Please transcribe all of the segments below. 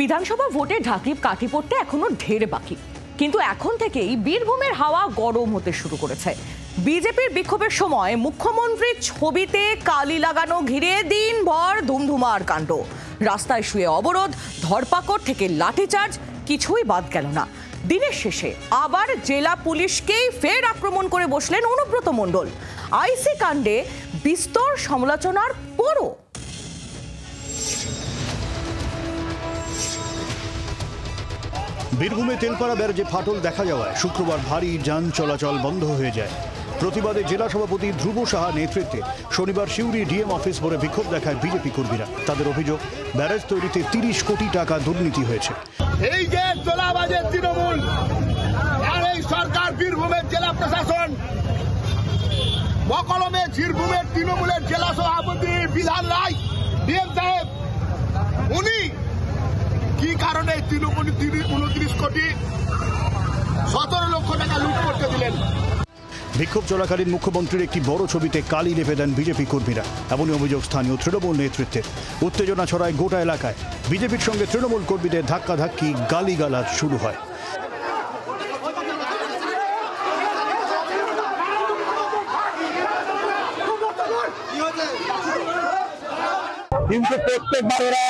বিধানসভা ভোটে ঢাকি কাঠি পড়তে এখনো ঢের বাকি, কিন্তু এখন থেকেই বীরভূমের হাওয়া গরম হতে শুরু করেছে। বিজেপির বিক্ষোভের সময় মুখ্যমন্ত্রীর ছবিতে কালি লাগানো ঘিরে দিনভর ধুমধুমার কাণ্ড। রাস্তায় শুয়ে অবরোধ, ধরপাকড় থেকে লাঠিচার্জ, কিছুই বাদ গেল না। দিনের শেষে আবার জেলা পুলিশকেই ফের আক্রমণ করে বসলেন অনুব্রত মণ্ডল। আইসি কাণ্ডে বিস্তর সমালোচনার পরও বীরভূমে তেলপাড়া ব্যারেজে ফাটল দেখা যাওয়ায় শুক্রবার ভারী যান চলাচল বন্ধ হয়ে যায়। প্রতিবাদে জেলা সভাপতি ধ্রুব সাহা নেতৃত্বে শনিবার সিউড়ি ডিএম অফিস ভরে বিক্ষোভ দেখায় বিজেপি কর্মীরা। তাদের অভিযোগ, ব্যারেজ তৈরিতে 30 কোটি টাকা দুর্নীতি হয়েছে। এই যে তোলাবাজের তৃণমূল আর এই সরকার, বীরভূমের জেলা প্রশাসন, বকলমে বীরভূমের তৃণমূলের জেলা সভাপতি বিধান রায় ডিএম সাহেব, উনি কি কারণে 29 কোটি 17 লক্ষ টাকা লুট করতে দিলেন? বিক্ষোভ চলাকালীন মুখ্যমন্ত্রীর একটি বড় ছবিতে কালি লেপে দেন বিজেপি কর্মীরা। এমনই অভিযোগ স্থানীয় তৃণমূল নেতৃত্বের। উত্তেজনা ছড়ায় গোটা এলাকায়। বিজেপির সঙ্গে তৃণমূল কর্মীদের ধাক্কাধাক্কি, গালিগালাজ শুরু হয়। কিন্তু প্রত্যেকবার ওরা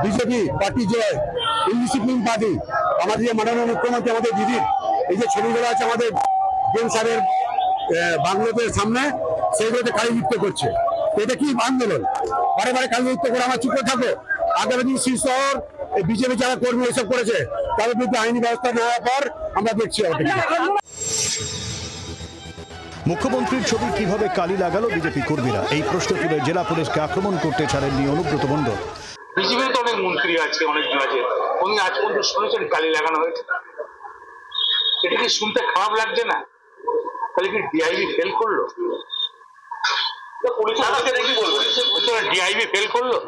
বিজেপি পার্টি যে ইনডিসিপ্লিন পার্টি, আমাদের যে মাননীয় মুখ্যমন্ত্রী আমাদের দিদির এই যে ছবিগুলো আছে আমাদের ডিএম সাহেবের বাংলোদের সামনে, সেগুলোতে কালিযুক্ত করছে। এটা কি আন্দোলন? বারে বারে কালিযুক্ত করে আমার চুপ থাকো। আগামী দিন শহর বিজেপি যারা কর্মী এসব করেছে তাদের বিরুদ্ধে আইনি ব্যবস্থা নেওয়ার পর আমরা দেখছি। মুখ্যমন্ত্রীর ছবি কিভাবে কালি লাগালো বিজেপি কর্মীরা, এই প্রশ্ন তুলে জেলা পুলিশকে আক্রমণ করতে ছাড়েননি অনুব্রত মণ্ডল। বিজেপিতে তো অনেক মন্ত্রী আছে, অনেকজন আছে, উনি আজ পর্যন্ত শুনেছেন কালি লাগানো হয়েছে? এটা কি শুনতে খারাপ লাগছে না? তাহলে কি ডিআইবি ফেল করলো? ডিআইবি ফেল করলো?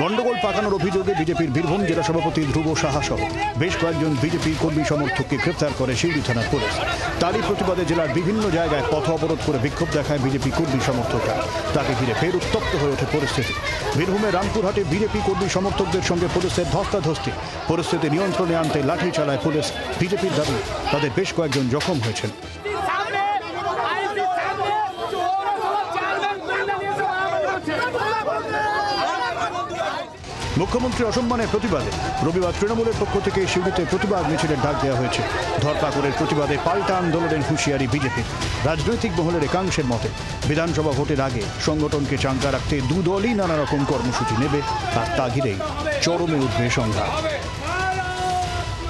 গন্ডগোল পাকানোর অভিযোগে বিজেপির বীরভূম জেলা সভাপতি ধ্রুব সাহা সহ বেশ কয়েকজন বিজেপি কর্মী সমর্থককে গ্রেফতার করে সিউড়ি থানার পুলিশ। তারই প্রতিবাদে জেলার বিভিন্ন জায়গায় পথ অবরোধ করে বিক্ষোভ দেখায় বিজেপি কর্মী সমর্থকরা। তাকে ঘিরে ফের উত্তপ্ত হয়ে ওঠে পরিস্থিতি। বীরভূমের রামপুরহাটে বিজেপি কর্মী সমর্থকদের সঙ্গে পুলিশের ধস্তাধস্তি। পরিস্থিতি নিয়ন্ত্রণে আনতে লাঠি চালায় পুলিশ। বিজেপির দাবি, তাদের বেশ কয়েকজন জখম হয়েছেন। মুখ্যমন্ত্রী অসম্মানের প্রতিবাদে রবিবার তৃণমূলের পক্ষ থেকে সিউড়িতে প্রতিবাদ মিছিলের ডাক দেওয়া হয়েছে। ধরপাকড়ের প্রতিবাদে পাল্টা আন্দোলনের হুঁশিয়ারি বিজেপি। রাজনৈতিক মহলের একাংশের মতে বিধানসভা ভোটের আগে সংগঠনকে চাঙ্গা রাখতে দুদলই নানা রকম কর্মসূচি নেবে, আর তা ঘিরেই চরমে উঠবে সংঘাত।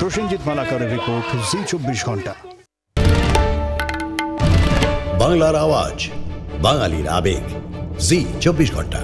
প্রসেনজিৎ মালাকারের রিপোর্ট, জি24 ঘন্টা। বাংলার আওয়াজ, বাঙালির আবেগ, জি24 ঘন্টা।